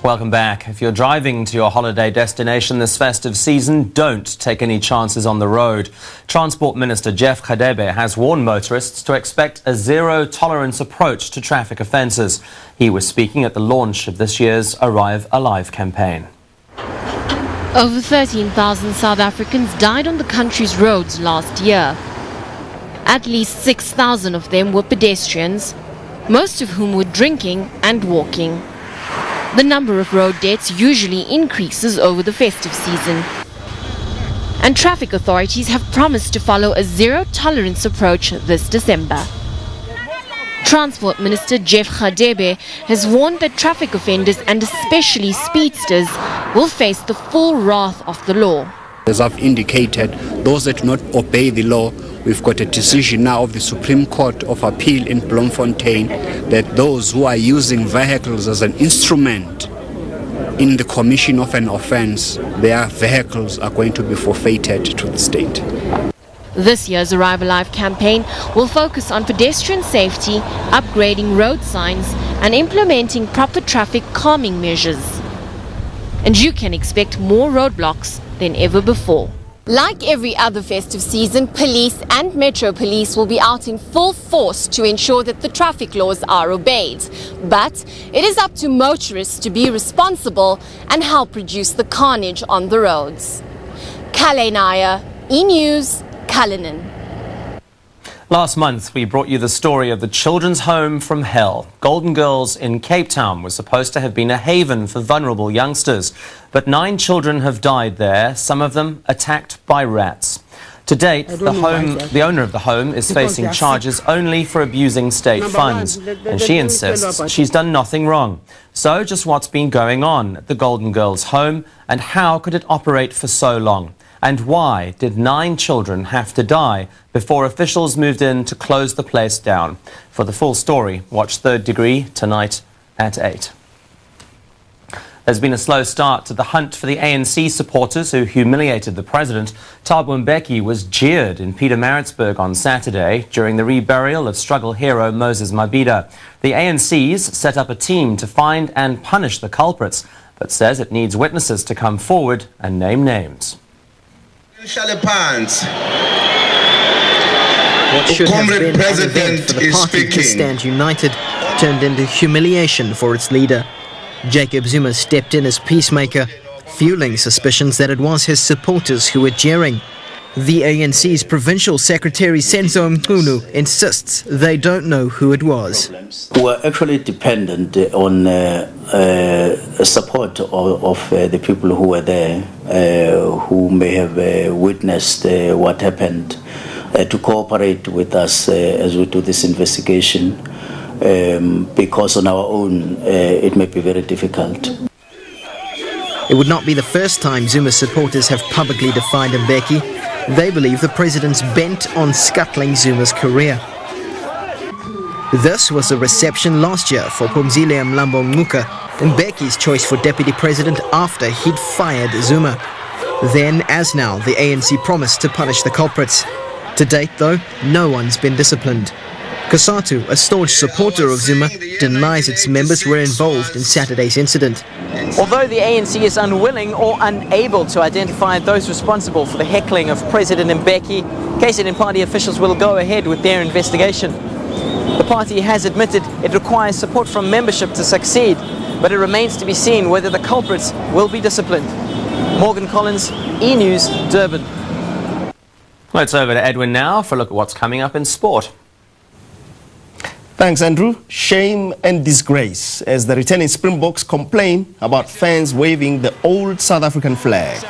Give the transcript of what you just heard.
Welcome back. If you're driving to your holiday destination this festive season, don't take any chances on the road. Transport Minister Jeff Radebe has warned motorists to expect a zero-tolerance approach to traffic offences. He was speaking at the launch of this year's Arrive Alive campaign. Over 13,000 South Africans died on the country's roads last year. At least 6,000 of them were pedestrians, most of whom were drinking and walking. The number of road deaths usually increases over the festive season. And traffic authorities have promised to follow a zero-tolerance approach this December. Transport Minister Jeff Radebe has warned that traffic offenders and especially speedsters will face the full wrath of the law. As I've indicated, those that do not obey the law, we've got a decision now of the Supreme Court of Appeal in Bloemfontein that those who are using vehicles as an instrument in the commission of an offence, their vehicles are going to be forfeited to the state. This year's Arrive Alive campaign will focus on pedestrian safety, upgrading road signs and implementing proper traffic calming measures. And you can expect more roadblocks than ever before. Like every other festive season, police and Metro Police will be out in full force to ensure that the traffic laws are obeyed. But it is up to motorists to be responsible and help reduce the carnage on the roads. Kale Naya, E-News, Cullinan. Last month, we brought you the story of the children's home from hell. Golden Girls in Cape Town was supposed to have been a haven for vulnerable youngsters, but 9 children have died there, some of them attacked by rats. To date, the owner of the home is facing charges only for abusing state funds, and she insists she's done nothing wrong. So just what's been going on at the Golden Girls home, and how could it operate for so long? And why did 9 children have to die before officials moved in to close the place down? For the full story, watch Third Degree tonight at 8. There's been a slow start to the hunt for the ANC supporters who humiliated the president. Thabo Mbeki was jeered in Pietermaritzburg on Saturday during the reburial of struggle hero Moses Mabhida. The ANC's set up a team to find and punish the culprits, but says it needs witnesses to come forward and name names. What should have been an event for the party to stand united turned into humiliation for its leader. Jacob Zuma stepped in as peacemaker, fueling suspicions that it was his supporters who were jeering. The ANC's provincial secretary Senzo Mkhunu insists they don't know who it was. We were actually dependent on support of the people who were there, who may have witnessed what happened, to cooperate with us as we do this investigation, because on our own it may be very difficult. It would not be the first time Zuma supporters have publicly defied Mbeki. They believe the president's bent on scuttling Zuma's career. This was a reception last year for Phumzile Mlambo Ngcuka, Mbeki's choice for deputy president after he'd fired Zuma. Then, as now, the ANC promised to punish the culprits. To date, though, no one's been disciplined. Kasatu, a staunch supporter of Zuma, denies its members were involved in Saturday's incident. Although the ANC is unwilling or unable to identify those responsible for the heckling of President Mbeki, KZN party officials will go ahead with their investigation. The party has admitted it requires support from membership to succeed, but it remains to be seen whether the culprits will be disciplined. Morgan Collins, E-News, Durban. Let's over to Edwin now for a look at what's coming up in sport. Thanks, Andrew. Shame and disgrace as the returning Springboks complain about fans waving the old South African flag.